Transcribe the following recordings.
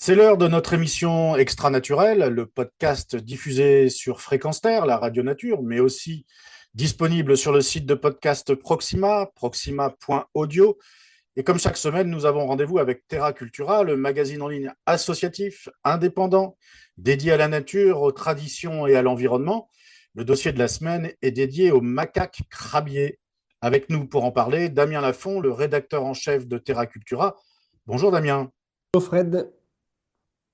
C'est l'heure de notre émission Extra Naturel, le podcast diffusé sur Fréquence Terre, la radio nature, mais aussi disponible sur le site de podcast Proxima, proxima.audio. Et comme chaque semaine, nous avons rendez-vous avec Terra Cultura, le magazine en ligne associatif, indépendant, dédié à la nature, aux traditions et à l'environnement. Le dossier de la semaine est dédié aux macaques crabiers. Avec nous pour en parler, Damien Lafont, le rédacteur en chef de Terra Cultura. Bonjour Damien. Bonjour Fred,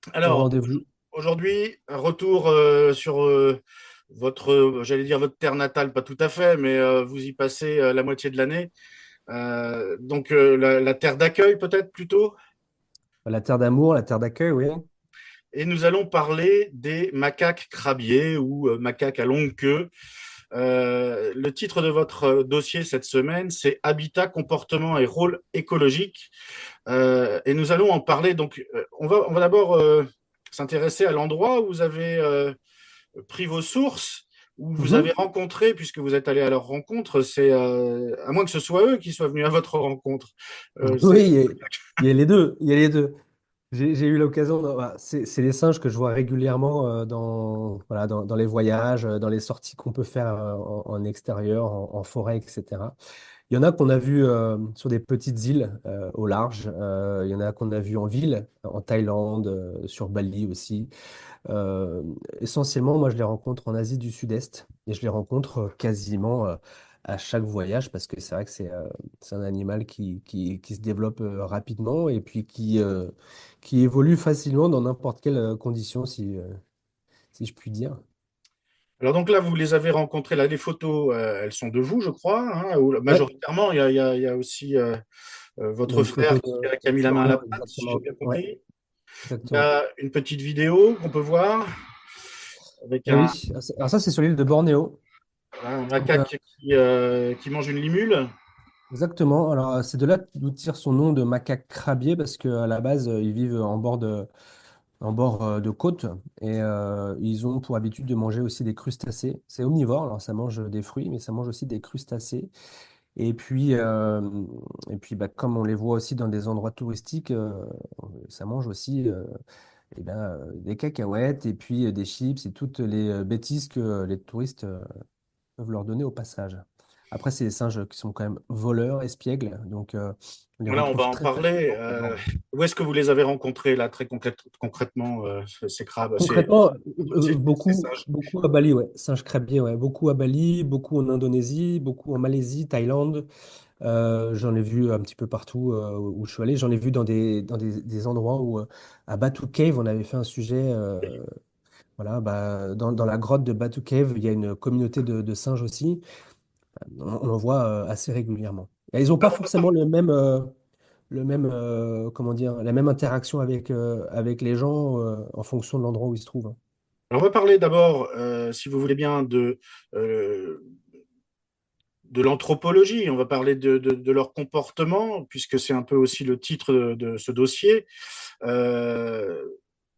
au Alors, rendez-vous. aujourd'hui, un retour sur votre, j'allais dire votre terre natale, pas tout à fait, mais vous y passez la moitié de l'année. La terre d'accueil peut-être plutôt. La terre d'amour, la terre d'accueil, oui. Et nous allons parler des macaques crabiers ou macaques à longue queue. Le titre de votre dossier cette semaine, c'est Habitat, comportement et rôle écologique. Et nous allons en parler. On va d'abord s'intéresser à l'endroit où vous avez pris vos sources, où vous avez Mhm. rencontré, puisque vous êtes allé à leur rencontre. C'est à moins que ce soit eux qui soient venus à votre rencontre. Oui, C'est il y a les deux, il y a les deux. J'ai eu l'occasion, c'est les singes que je vois régulièrement voilà, dans les voyages, dans les sorties qu'on peut faire en extérieur, en forêt, etc. Il y en a qu'on a vu sur des petites îles au large, il y en a qu'on a vu en ville, en Thaïlande, sur Bali aussi. Euh, Essentiellement, moi, je les rencontre en Asie du Sud-Est et je les rencontre quasiment à chaque voyage parce que c'est vrai que c'est un animal qui se développe rapidement et puis qui évolue facilement dans n'importe quelle condition, si je puis dire. Alors donc là, vous les avez rencontrés. Là, les photos, elles sont de vous, je crois, hein, ou Ouais, majoritairement. Il y a aussi il y a votre une frère photo qui a de mis la main à la Florian, pâte, si j'ai exactement. bien Ouais, compris. Il y exactement. a une petite vidéo qu'on peut voir avec Eh oui, alors ça, c'est sur l'île de Bornéo. un Donc, macaque qui mange une limule. exactement. Alors, c'est de là d'où tire son nom de macaque crabier parce qu'à la base, ils vivent en bord de côte et ils ont pour habitude de manger aussi des crustacés. C'est omnivore, alors ça mange des fruits, mais ça mange aussi des crustacés. Et puis bah, comme on les voit aussi dans des endroits touristiques, ça mange aussi des cacahuètes et puis des chips et toutes les bêtises que les touristes peuvent leur donner au passage. Après, c'est des singes qui sont quand même voleurs, espiègles, donc on les Voilà, on va retrouve en très parler. facilement. Où est-ce que vous les avez rencontrés, là, concrètement, ces crabes, Concrètement, ces beaucoup, singes? beaucoup à Bali, ouais. Singe crabier, ouais. Beaucoup à Bali, beaucoup en Indonésie, beaucoup en Malaisie, Thaïlande. J'en ai vu un petit peu partout où je suis allé. J'en ai vu dans des endroits où, à Batu Cave, on avait fait un sujet. Voilà, bah, dans la grotte de Batu Cave, il y a une communauté de singes aussi. On en voit assez régulièrement. Et ils n'ont pas Alors, on va forcément comment dire, la même interaction avec les gens en fonction de l'endroit où ils se trouvent, hein. on va parler d'abord, si vous voulez bien, euh, de l'anthropologie. On va parler de leur comportement, puisque c'est un peu aussi le titre de ce dossier. Euh,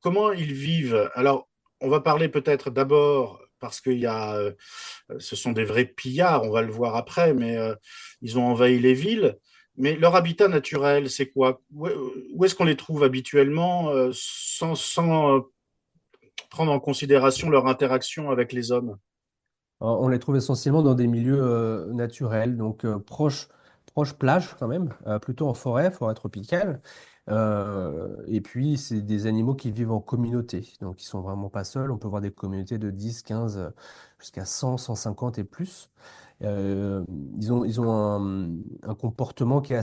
Comment ils vivent? Alors, on va parler peut-être d'abord, parce ce sont des vrais pillards, on va le voir après, mais ils ont envahi les villes. Mais leur habitat naturel, c'est quoi? Où est-ce qu'on les trouve habituellement, sans prendre en considération leur interaction avec les hommes? Alors, on les trouve essentiellement dans des milieux naturels, donc proche plage quand même, plutôt en forêt tropicale. Et puis, c'est des animaux qui vivent en communauté, donc ils sont vraiment pas seuls. On peut voir des communautés de 10, 15, jusqu'à 100, 150 et plus. Euh, ils ont un comportement qui est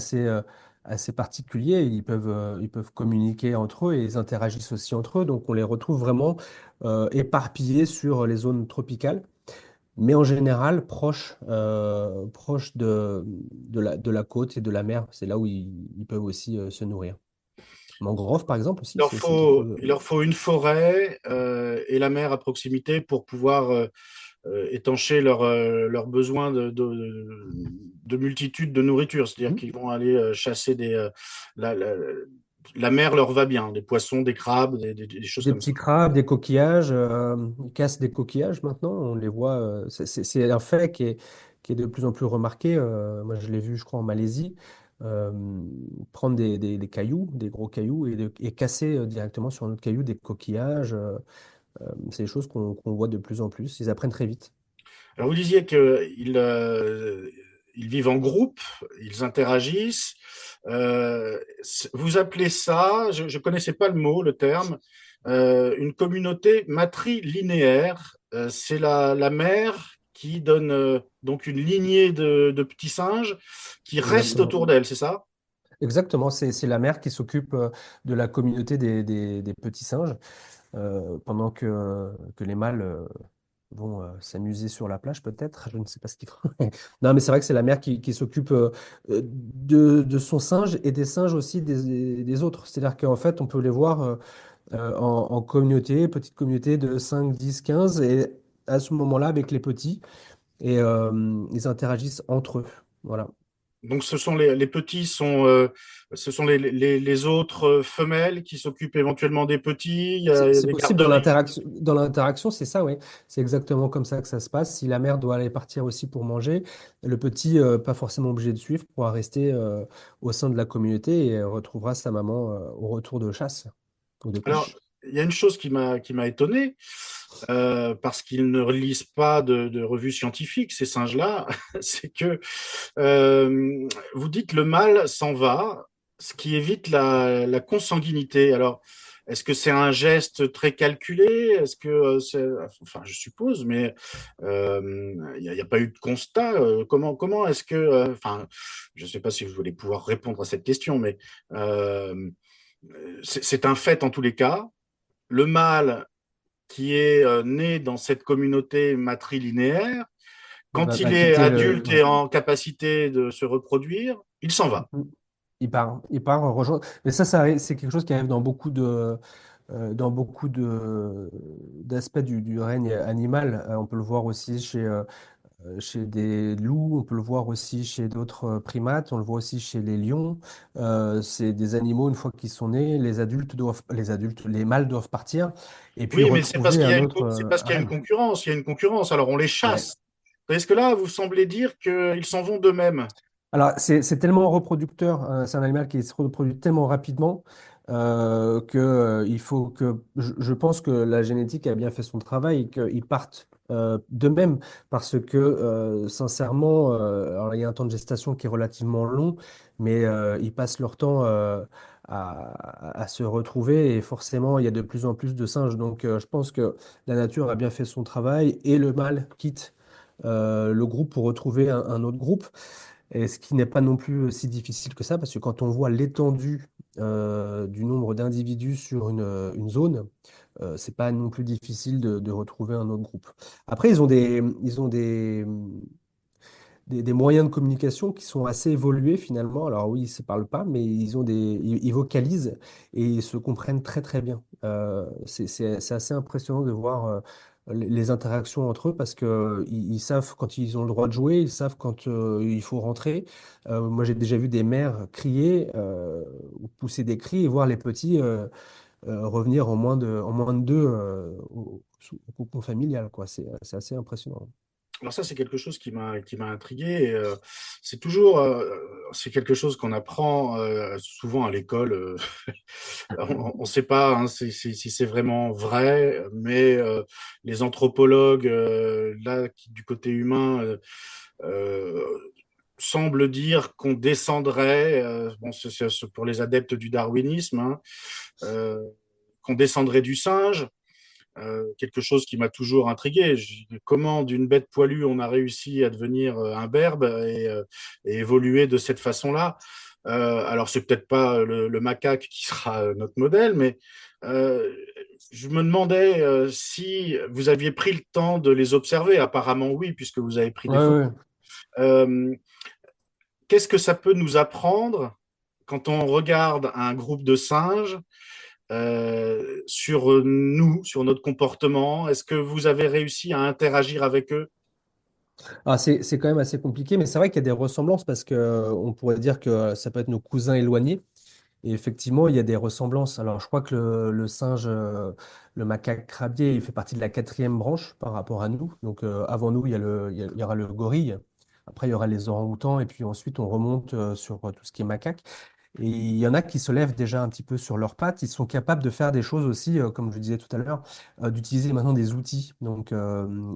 assez particulier. Ils peuvent communiquer entre eux et ils interagissent aussi entre eux. Donc, on les retrouve vraiment éparpillés sur les zones tropicales mais en général proche de la côte et de la mer. C'est là où ils peuvent aussi se nourrir. Mangrove, par exemple, aussi, c'est quelque chose. Il leur faut une forêt et la mer à proximité pour pouvoir étancher leurs besoins de multitude de nourriture. C'est-à-dire Mhm. qu'ils vont aller chasser la, la- la mer leur va bien, des poissons, des crabes, des choses Des comme ça. petits crabes, des coquillages, ils cassent des coquillages maintenant, on les voit. C'est un fait qui est de plus en plus remarqué. Moi, je l'ai vu, je crois, en Malaisie. euh, prendre des cailloux, des gros cailloux, et casser directement sur un autre caillou des coquillages. C'est des choses qu'on voit de plus en plus. Ils apprennent très vite. Alors, vous disiez qu'ils ils vivent en groupe, ils interagissent. Vous appelez ça, je ne connaissais pas le mot, le terme, une communauté matrilinéaire. C'est la mère qui donne donc une lignée de petits singes qui restent Exactement. autour d'elle, c'est ça? Exactement, c'est la mère qui s'occupe de la communauté des petits singes pendant que les mâles vont s'amuser sur la plage peut-être, je ne sais pas ce qu'ils font. Non, mais c'est vrai que c'est la mère qui s'occupe de son singe et des singes aussi des autres. C'est-à-dire qu'en fait, on peut les voir en communauté, petite communauté de 5, 10, 15, et à ce moment-là, avec les petits, et ils interagissent entre eux. Voilà. Donc, ce sont les petits ce sont les autres femelles qui s'occupent éventuellement des petits. Il y a C'est des possible dans garderies. l'interaction. Dans l'interaction, c'est ça, oui. C'est exactement comme ça que ça se passe. Si la mère doit aller partir aussi pour manger, le petit, pas forcément obligé de suivre, pourra rester au sein de la communauté et retrouvera sa maman au retour de chasse ou de Alors, pêche. il y a une chose qui m'a étonné, parce qu'ils ne lisent pas de revues scientifiques, ces singes-là, c'est que vous dites le mâle s'en va, ce qui évite la consanguinité. Alors, est-ce que c'est un geste très calculé? Est-ce que enfin, je suppose, mais il n'y a pas eu de constat. Comment est-ce que, enfin, je ne sais pas si vous allez pouvoir répondre à cette question, mais euh, c'est un fait en tous les cas. Le mâle qui est né dans cette communauté matrilinéaire, quand il Va est quitter le. adulte Ouais. et en capacité de se reproduire, il s'en va. Il part rejoindre. Mais ça, c'est quelque chose qui arrive dans beaucoup d'aspects du règne animal. On peut le voir aussi chez des loups, on peut le voir aussi chez d'autres primates, on le voit aussi chez les lions. C'est des animaux, une fois qu'ils sont nés, les mâles doivent partir et puis Oui, mais c'est parce retrouver qu'il y a un une, autre c'est parce qu'il y a une harem. concurrence. Il y a une concurrence. Alors on les Ouais. chasse. Est-ce que là, vous semblez dire qu'ils s'en vont d'eux-mêmes? Alors, c'est tellement reproducteur, c'est un animal qui se reproduit tellement rapidement il faut que. Je pense que la génétique a bien fait son travail et qu'ils partent d'eux-mêmes parce que, sincèrement, alors il y a un temps de gestation qui est relativement long, mais ils passent leur temps à se retrouver et forcément, il y a de plus en plus de singes. Donc, je pense que la nature a bien fait son travail et le mâle quitte le groupe pour retrouver un autre groupe. Et ce qui n'est pas non plus si difficile que ça, parce que quand on voit l'étendue du nombre d'individus sur une zone, c'est pas non plus difficile de retrouver un autre groupe. Après, ils ont des moyens de communication qui sont assez évolués finalement. Alors oui, ils ne se parlent pas, mais ils vocalisent et ils se comprennent très très bien. C'est assez impressionnant de voir les interactions entre eux parce que ils savent quand ils ont le droit de jouer, ils savent quand il faut rentrer. Moi, j'ai déjà vu des mères crier ou pousser des cris et voir les petits revenir en moins de deux au cocon familial, quoi. C'est assez impressionnant. Alors ça, c'est quelque chose qui m'a intrigué. Et, c'est quelque chose qu'on apprend souvent à l'école. On ne sait pas, hein, si c'est vraiment vrai, mais les anthropologues, là, du côté humain, euh, semblent dire qu'on descendrait, bon, c'est pour les adeptes du darwinisme, hein, euh, qu'on descendrait du singe. Quelque chose qui m'a toujours intrigué. Comment d'une bête poilue on a réussi à devenir un berbe et évoluer de cette façon-là. Alors c'est peut-être pas le macaque qui sera notre modèle, mais euh, je me demandais si vous aviez pris le temps de les observer. Apparemment oui, puisque vous avez pris des Ouais, photos. ouais. Euh, Qu'est-ce que ça peut nous apprendre quand on regarde un groupe de singes sur nous, sur notre comportement? Est-ce que vous avez réussi à interagir avec eux? Ah, c'est quand même assez compliqué, mais c'est vrai qu'il y a des ressemblances parce que on pourrait dire que ça peut être nos cousins éloignés. Et effectivement, il y a des ressemblances. Alors, je crois que le singe, le macaque crabier, il fait partie de la quatrième branche par rapport à nous. Donc, avant nous, il y aura le gorille. Après, il y aura les orang-outans et puis ensuite on remonte sur tout ce qui est macaque. Et il y en a qui se lèvent déjà un petit peu sur leurs pattes. Ils sont capables de faire des choses aussi, comme je disais tout à l'heure, d'utiliser maintenant des outils. Donc,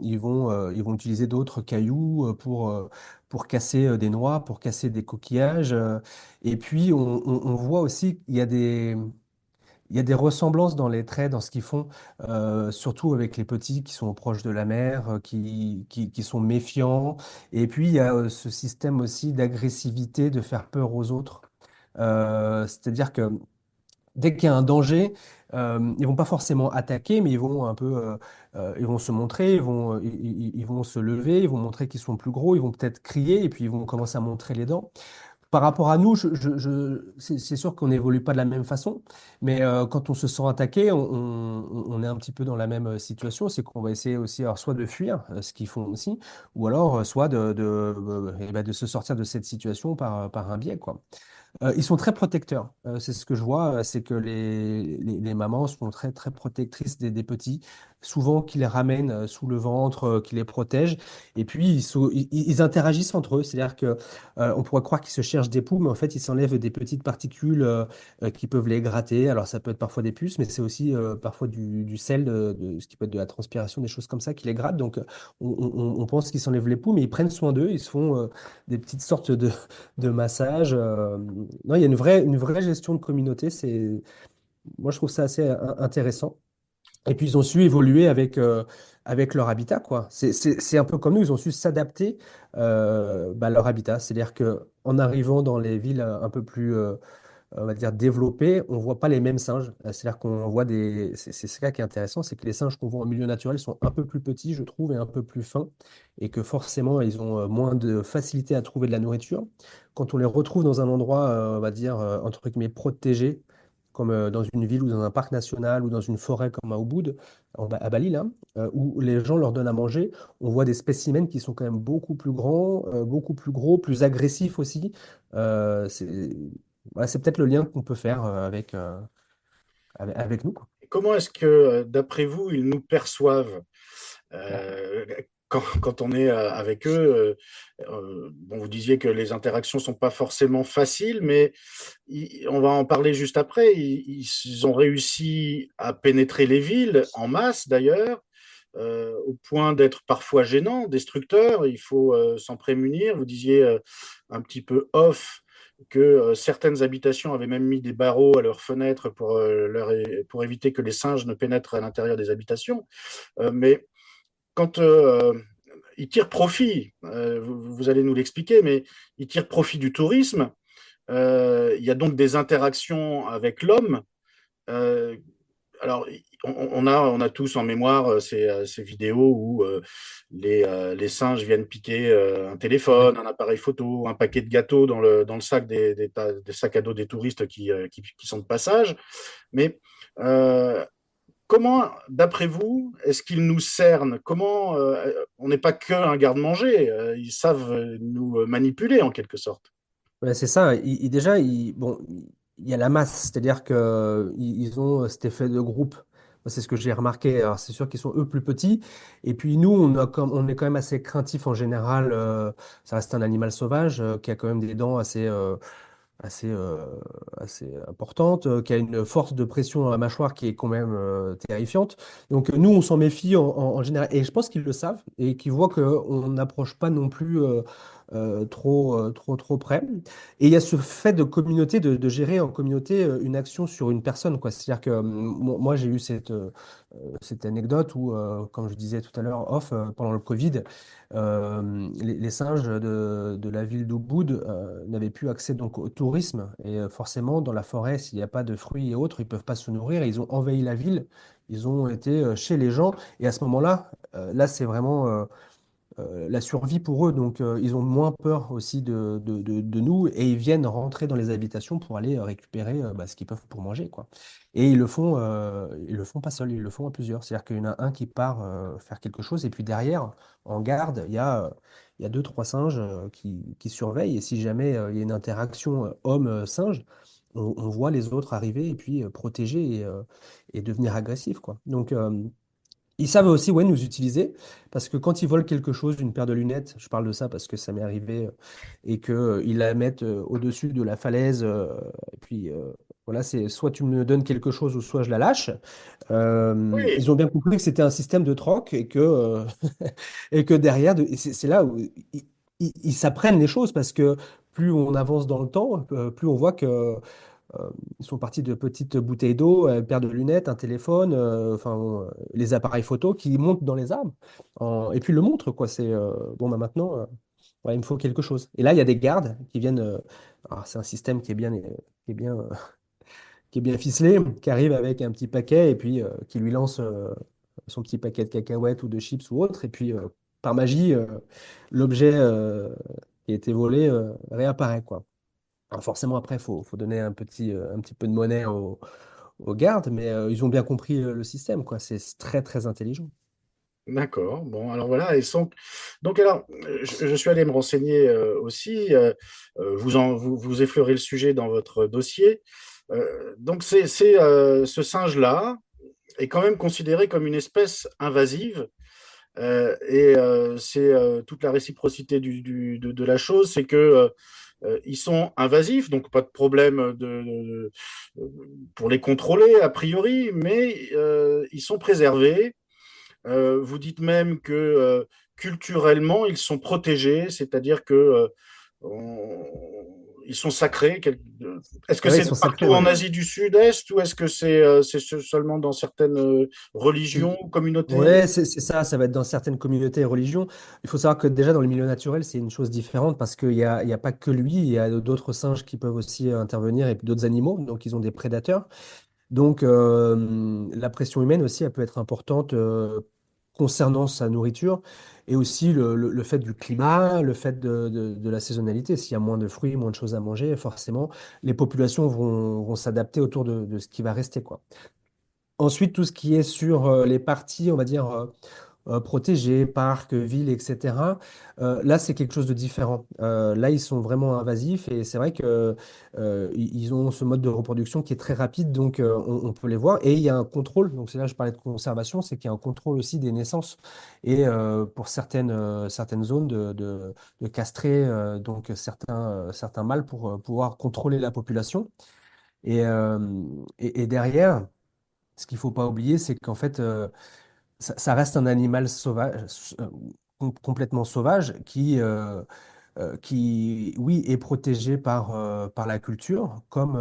ils vont utiliser d'autres cailloux pour casser des noix, pour casser des coquillages. Et puis, on voit aussi qu'il y a des ressemblances dans les traits, dans ce qu'ils font, surtout avec les petits qui sont proches de la mer, qui sont méfiants. Et puis, il y a ce système aussi d'agressivité, de faire peur aux autres. C'est-à-dire que dès qu'il y a un danger, ils vont pas forcément attaquer, mais ils vont un peu, ils vont se montrer, ils vont se lever, ils vont montrer qu'ils sont plus gros, ils vont peut-être crier, et puis ils vont commencer à montrer les dents. Par rapport à nous, c'est sûr qu'on n'évolue pas de la même façon, mais quand on se sent attaqué, on est un petit peu dans la même situation, c'est qu'on va essayer aussi alors, soit de fuir, ce qu'ils font aussi, ou alors soit eh ben, de se sortir de cette situation par un biais, quoi. Ils sont très protecteurs. C'est ce que je vois, c'est que les mamans sont très, très protectrices des petits, souvent qui les ramènent sous le ventre, qui les protègent. Et puis, ils interagissent entre eux. C'est-à-dire que on pourrait croire qu'ils se cherchent des poux, mais en fait, ils s'enlèvent des petites particules qui peuvent les gratter. Alors, ça peut être parfois des puces, mais c'est aussi parfois du sel, ce qui peut être de la transpiration, des choses comme ça qui les grattent. Donc, on pense qu'ils s'enlèvent les poux, mais ils prennent soin d'eux. Ils se font des petites sortes de massage. Non, il y a une vraie gestion de communauté. Moi, je trouve ça assez intéressant. Et puis, ils ont su évoluer avec leur habitat, quoi. C'est un peu comme nous, ils ont su s'adapter bah, à leur habitat. C'est-à-dire qu'en arrivant dans les villes un peu plus on va dire, développés, on ne voit pas les mêmes singes. C'est-à-dire qu'on voit des. C'est ça qui est intéressant, c'est que les singes qu'on voit en milieu naturel sont un peu plus petits, je trouve, et un peu plus fins, et que forcément, ils ont moins de facilité à trouver de la nourriture. Quand on les retrouve dans un endroit, on va dire, entre guillemets, protégé, comme dans une ville ou dans un parc national ou dans une forêt comme à Ubud, à Bali, là, où les gens leur donnent à manger, on voit des spécimens qui sont quand même beaucoup plus grands, beaucoup plus gros, plus agressifs aussi. Euh, c'est voilà, c'est peut-être le lien qu'on peut faire avec nous, quoi. Comment est-ce que, d'après vous, ils nous perçoivent quand on est avec eux? Bon, vous disiez que les interactions sont pas forcément faciles, mais on va en parler juste après. Ils ont réussi à pénétrer les villes en masse, d'ailleurs, au point d'être parfois gênants, destructeurs. Il faut s'en prémunir. Vous disiez un petit peu off que certaines habitations avaient même mis des barreaux à leurs fenêtres pour éviter que les singes ne pénètrent à l'intérieur des habitations. Mais quand ils tirent profit, vous allez nous l'expliquer, mais ils tirent profit du tourisme. Il y a donc des interactions avec l'homme. Euh, alors, on a tous en mémoire ces vidéos où les singes viennent piquer un Ouais. téléphone, un appareil photo, un paquet de gâteaux dans le sac des sacs à dos des touristes qui sont de passage. Mais euh, comment, d'après vous, est-ce qu'ils nous cernent? Comment on n'est pas qu'un garde-manger, ils savent nous manipuler en quelque sorte. Ouais, c'est ça. Déjà, bon, il y a la masse, c'est-à-dire qu'ils ont cet effet de groupe. Moi, c'est ce que j'ai remarqué. Alors, c'est sûr qu'ils sont eux plus petits. Et puis nous, on est quand même assez craintifs en général. Ça reste un animal sauvage qui a quand même des dents assez, assez importante, qui a une force de pression dans la mâchoire qui est quand même terrifiante. Donc nous, on s'en méfie en général. Et je pense qu'ils le savent et qu'ils voient qu'on n'approche pas non plus trop près. Et il y a ce fait de communauté, de gérer en communauté une action sur une personne, quoi. C'est-à-dire que moi, j'ai eu cette anecdote où, comme je disais tout à l'heure, pendant le Covid, les singes de la ville d'Ubud n'avaient plus accès donc au tourisme. Et forcément, dans la forêt, s'il n'y a pas de fruits et autres, ils ne peuvent pas se nourrir. Et ils ont envahi la ville. Ils ont été chez les gens. Et à ce moment-là, là, c'est vraiment la survie pour eux. Donc, ils ont moins peur aussi de nous et ils viennent rentrer dans les habitations pour aller récupérer bah, ce qu'ils peuvent pour manger, quoi. Et ils le font pas seuls, ils le font à plusieurs. C'est-à-dire qu'il y en a un qui part faire quelque chose et puis derrière, en garde, il y a deux, trois singes qui surveillent. Et si jamais il y a une interaction homme-singe, on voit les autres arriver et puis protéger et devenir agressifs, quoi. Donc, Ils savent aussi, ouais, nous utiliser parce que quand ils volent quelque chose, une paire de lunettes, je parle de ça parce que ça m'est arrivé, et que ils la mettent au-dessus de la falaise, et puis voilà, c'est soit tu me donnes quelque chose ou soit je la lâche. Oui, Ils ont bien compris que c'était un système de troc et que, et que derrière, et c'est là où ils s'apprennent les choses parce que plus on avance dans le temps, plus on voit que ils sont partis de petites bouteilles d'eau, une paire de lunettes, un téléphone, enfin les appareils photo qui montent dans les arbres et puis le montrent quoi. C'est bon bah maintenant, ouais, il me faut quelque chose. Et là il y a des gardes qui viennent. Alors, c'est un système qui est bien, qui est bien ficelé, qui arrive avec un petit paquet et puis qui lui lance son petit paquet de cacahuètes ou de chips ou autre. Et puis, par magie, l'objet qui a été volé réapparaît, quoi. Alors forcément, après, faut donner un petit peu de monnaie aux gardes, mais ils ont bien compris le système, quoi. C'est très, très intelligent. d'accord. Bon, alors voilà. Donc alors, je suis allé me renseigner aussi. Vous effleurez le sujet dans votre dossier. Donc ce singe-là est quand même considéré comme une espèce invasive. C'est toute la réciprocité de la chose, c'est que ils sont invasifs, donc pas de problème pour les contrôler a priori, mais ils sont préservés. Vous dites même que culturellement, ils sont protégés, c'est-à-dire que on- ils sont sacrés. Est-ce que Ouais, ils c'est sont sacrés, partout ouais. en Asie du Sud-Est ou est-ce que c'est seulement dans certaines religions ou communautés? Ouais, c'est ça, ça va être dans certaines communautés et religions. Il faut savoir que déjà dans le milieu naturel, c'est une chose différente parce qu'il y a pas que lui, il y a d'autres singes qui peuvent aussi intervenir et puis d'autres animaux, donc ils ont des prédateurs. Donc la pression humaine aussi, elle peut être importante concernant sa nourriture et aussi le fait du climat, le fait de la saisonnalité. S'il y a moins de fruits, moins de choses à manger, forcément, les populations vont s'adapter autour de ce qui va rester, quoi. Ensuite, tout ce qui est sur les parties, on va dire, protégées, parcs, villes, etc. Là, c'est quelque chose de différent. Là, ils sont vraiment invasifs et c'est vrai que ils ont ce mode de reproduction qui est très rapide, donc on peut les voir. Et il y a un contrôle, donc c'est là que je parlais de conservation, c'est qu'il y a un contrôle aussi des naissances et pour certaines zones de castrer donc certains mâles pour pouvoir contrôler la population. Et, euh, et derrière. Ce qu'il faut pas oublier, c'est qu'en fait, ça reste un animal sauvage, complètement sauvage, qui, oui, est protégé par la culture, comme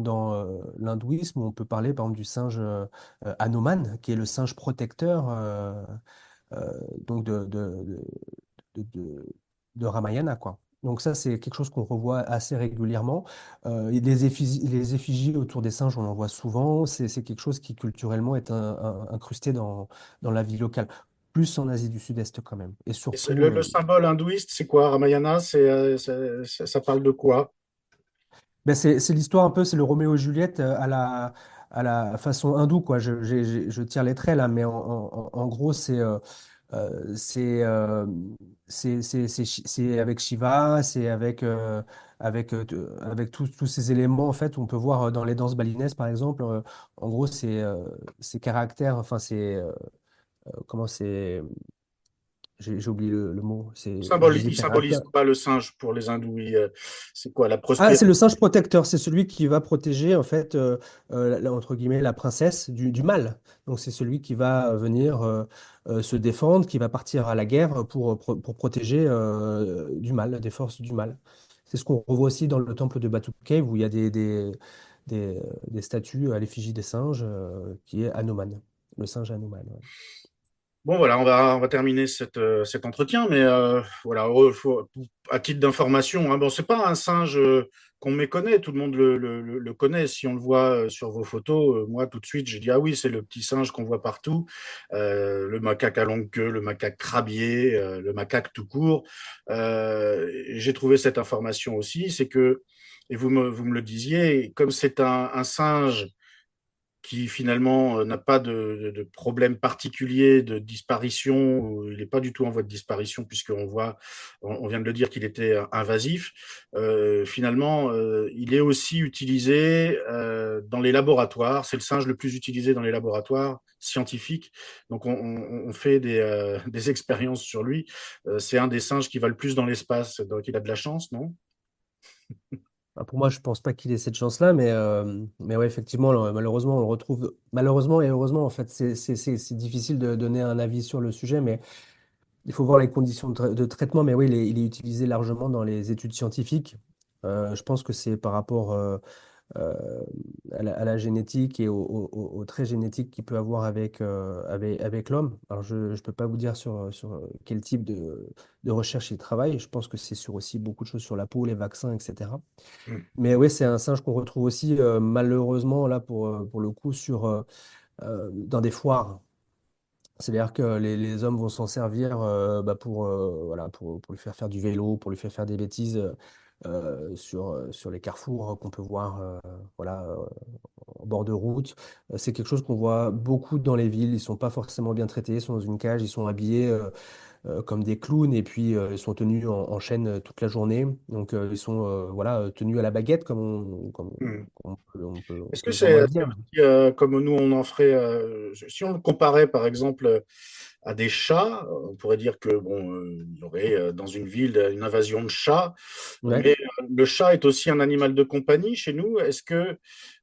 dans l'hindouisme, où on peut parler, par exemple, du singe Hanuman, qui est le singe protecteur donc de, de- de Ramayana, quoi. Donc ça, c'est quelque chose qu'on revoit assez régulièrement. Et les effigies autour des singes, on en voit souvent. C'est quelque chose qui culturellement est incrusté dans la vie locale, plus en Asie du Sud-Est quand même. Et Et surtout, le symbole hindouiste, c'est quoi? Ramayana, ça parle de quoi? ben c'est l'histoire un peu, c'est le Roméo et Juliette à la façon hindoue, quoi. Je tire les traits là, mais en gros, Euh, c'est euh, c'est avec Shiva, c'est avec tous ces éléments en fait. On peut voir dans les danses balinaises par exemple. En gros, c'est ces caractères. Enfin, comment c'est. J'ai oublié le mot. C'est des Il symbolise caractères. quoi le singe pour les hindous? C'est quoi la Ah, prospérité? c'est le singe protecteur, c'est celui qui va protéger en fait entre guillemets la princesse du mal. Donc c'est celui qui va venir se défendre, qui va partir à la guerre pour protéger du mal, des forces du mal. C'est ce qu'on revoit aussi dans le temple de Batu Cave où il y a des statues à l'effigie des singes qui est Hanuman, le singe Hanuman. Ouais. Bon, voilà, on va terminer cet entretien, mais voilà, à titre d'information, hein, bon, c'est pas un singe qu'on méconnaît, tout le monde le connaît. Si on le voit sur vos photos, moi, tout de suite, j'ai dit, ah oui, c'est le petit singe qu'on voit partout, le macaque à longue queue, le macaque crabier, le macaque tout court. Et j'ai trouvé cette information aussi, c'est que, et vous me le disiez, comme c'est un singe qui finalement n'a pas de problème particulier de disparition, ou il n'est pas du tout en voie de disparition, puisqu'on voit, on vient de le dire qu'il était invasif. Finalement, il est aussi utilisé dans les laboratoires. C'est le singe le plus utilisé dans les laboratoires scientifiques. Donc, on fait des expériences sur lui. C'est un des singes qui va le plus dans l'espace. Donc, il a de la chance, non? Bah, pour moi, je pense pas qu'il ait cette chance-là, mais ouais, effectivement, malheureusement, on le retrouve. Malheureusement et heureusement, en fait, c'est difficile de donner un avis sur le sujet, mais il faut voir les conditions de traitement. Mais oui, il est utilisé largement dans les études scientifiques. Je pense que c'est par rapport euh, à la génétique et aux traits génétiques qu'il peut avoir avec l'homme. Alors, je ne peux pas vous dire sur quel type de recherche il travaille. Je pense que c'est sur aussi beaucoup de choses sur la peau, les vaccins, etc. Mm. Mais oui, c'est un singe qu'on retrouve aussi malheureusement là pour le coup dans des foires. C'est-à-dire que les hommes vont s'en servir voilà, pour lui faire faire du vélo, pour lui faire faire des bêtises sur les carrefours qu'on peut voir voilà, en bord de route. C'est quelque chose qu'on voit beaucoup dans les villes. Ils sont pas forcément bien traités, ils sont dans une cage, ils sont habillés comme des clowns et puis ils sont tenus en chaîne toute la journée. Donc ils sont voilà, tenus à la baguette Mm. on Est-ce peut que le vraiment le c'est dire. aussi, comme nous on en ferait, si on le comparait par exemple à des chats, on pourrait dire que bon, il y aurait dans une ville une invasion de chats, Ouais. mais le chat est aussi un animal de compagnie chez nous. Est-ce que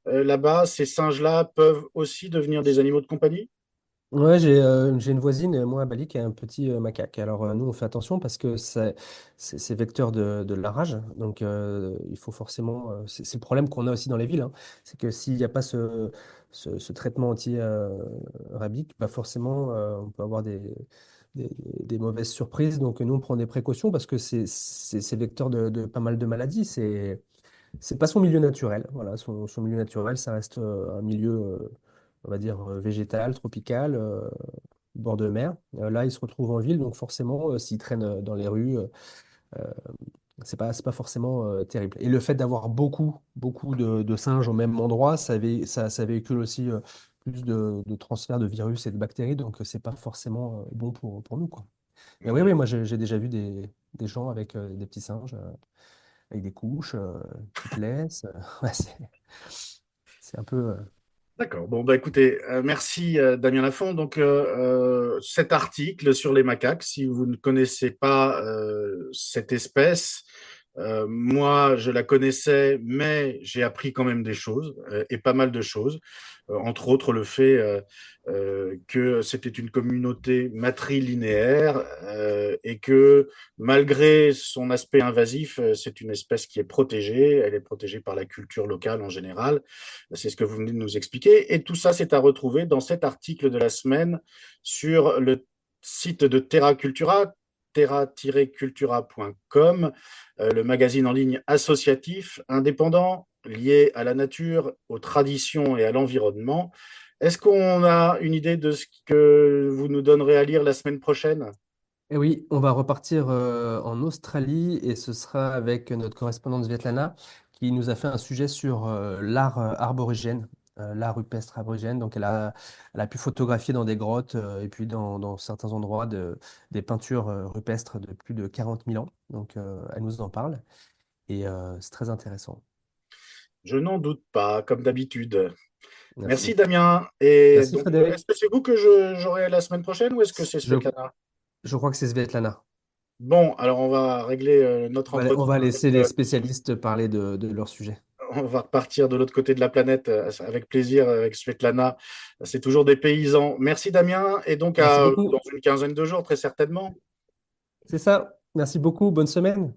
là-bas, ces singes-là peuvent aussi devenir des animaux de compagnie? Ouais, j'ai une voisine, moi, à Bali, qui a un petit macaque. Alors, nous, on fait attention parce que c'est vecteur de la rage. Donc, il faut forcément. C'est le problème qu'on a aussi dans les villes, hein. C'est que s'il n'y a pas ce traitement anti-rabique, bah forcément, on peut avoir des mauvaises surprises. Donc, nous, on prend des précautions parce que c'est vecteur de pas mal de maladies. C'est pas son milieu naturel. Voilà, son milieu naturel, ça reste un milieu, on va dire, végétal, tropical, bord de mer. Là, il se retrouve en ville, donc forcément, s'il traîne dans les rues, euh, c'est pas forcément terrible. Et le fait d'avoir beaucoup de singes au même endroit, ça véhicule aussi plus de transfert de virus et de bactéries, donc c'est pas forcément bon pour nous, quoi. Mais oui, oui, moi j'ai déjà vu des gens avec des petits singes, avec des couches qui te laissent. Ouais, c'est un peu. D'accord. Bon, bah écoutez, merci Damien Lafont. Donc, cet article sur les macaques, si vous ne connaissez pas cette espèce, moi, je la connaissais, mais j'ai appris quand même des choses, et pas mal de choses. Entre autres, le fait que c'était une communauté matrilinéaire et que malgré son aspect invasif, c'est une espèce qui est protégée. Elle est protégée par la culture locale en général. C'est ce que vous venez de nous expliquer. Et tout ça, c'est à retrouver dans cet article de la semaine sur le site de Terra Cultura, terra-cultura.com, le magazine en ligne associatif, indépendant, lié à la nature, aux traditions et à l'environnement. Est-ce qu'on a une idée de ce que vous nous donnerez à lire la semaine prochaine? Et oui, on va repartir en Australie et ce sera avec notre correspondante Svetlana qui nous a fait un sujet sur l'art arborigène, l'art rupestre aborigène. Donc elle a pu photographier dans des grottes et puis dans certains endroits des peintures rupestres de plus de 40 000 ans. Donc elle nous en parle et c'est très intéressant. Je n'en doute pas, comme d'habitude. Merci Merci. Damien. Et Merci donc, est-ce Frédéric. que c'est vous que j'aurai la semaine prochaine ou est-ce que c'est Je, Svetlana? je crois que c'est Svetlana. Bon, alors on va régler notre On entretien. va laisser les spécialistes parler de leur sujet. On va repartir de l'autre côté de la planète avec plaisir avec Svetlana. C'est toujours des paysans. Merci Damien. Et donc Merci dans beaucoup. une quinzaine de jours, très certainement. C'est ça. Merci beaucoup. Bonne semaine.